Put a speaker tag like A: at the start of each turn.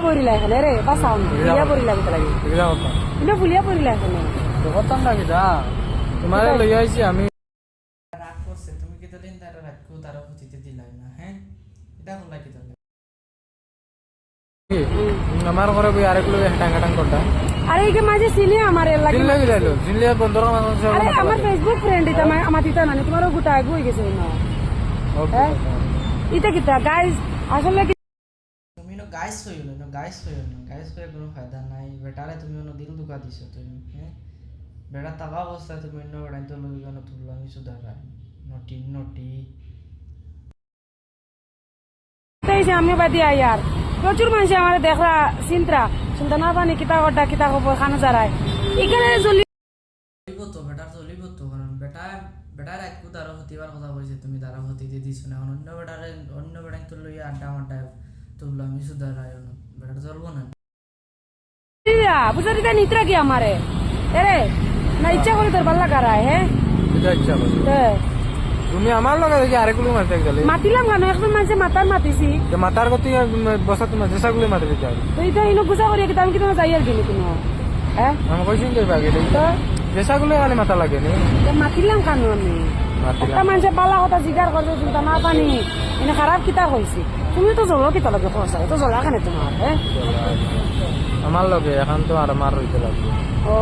A: পড়িলা এখানে রে বাঁচাও না ফুলিয়া পড়িলা কোথা লাগে কিন্তু ফুলিয়া পড়িলা এখানে
B: করতাম নাকি যা তোমার লই আইছি আমি
C: রাগ করছে তুমি কি দিন তারা রাখো তারা হতিতে দিলাই না হ্যাঁ এটা হল কি তাহলে
B: আমার ঘরে বই আরেকগুলো টাঙ্গাটাং করতা
A: আরে এই যে মাঝে সিলি আমার এর লাগে
B: জিনলে গিলাইলো জিনলে বন্ধুর মানুষ
A: আরে আমার ফেসবুক ফ্রেন্ড এটা আমার দিতা মানে তোমারও গোটা আগে হয়ে গেছে না হ্যাঁ এটা কিতা গাইস আসলে
C: তুমি নো গাইস হইল না গাইস হইল না গাইস হয়ে কোনো ফায়দা নাই বেটারে তুমি অন্য দিল দুকা দিছো তুমি হ্যাঁ বেটা তাকা অবস্থায় তুমি অন্য বেড়াই তো লই কেন তুললো আমি সুধারাই নটি নটি
A: এই যে আমি বাদি আয়ার প্রচুর মানুষ আমার দেখরা চিন্তা চিন্তা না পানি কিতা গড্ডা কিতা খবর খানা যারায় এখানে চলি
C: চলিব তো বেটার চলিব তো কারণ বেটার একটু দ্বারা হতিবার কথা কইছে তুমি দ্বারা হতিতে দিছো না অন্য বেড়াই তো লইয়া আড্ডা মাড্ডা তুললো আমি সুধারাই বেটার চলবো না
A: বুঝা দিতা নিত্রা কি আমারে এরে না ইচ্ছা করে তোর ভাল লাগারায় হ্যাঁ
B: এটা ইচ্ছা করে তুমি আমার লগে দেখি আরেকগুলো মারতে গেলে
A: মাতিলাম কেন এখন মানুষে মাতার মাতিছি
B: যে মাতার গতি বসা তোমার জেসাগুলো মারতে দিতে আর
A: তো এটা ইনো গুছা করি কি আমি কি তোমার যাই আর কিনি কোনো হ্যাঁ
B: আমি কইছি তো বাগে
A: তো
B: জেসাগুলো খালি মাথা লাগে নি
A: মাতিলাম কেন আমি একটা মানুষে পালা কথা জিগার করছে চিন্তা না পানি এনে খারাপ কিতা হয়েছে তুমি তো জ্বলো কিতা লাগে খরচা তো জ্বলা কেন তোমার হ্যাঁ
B: আমার লগে এখন তো আর মার রইতে লাগবে
A: ও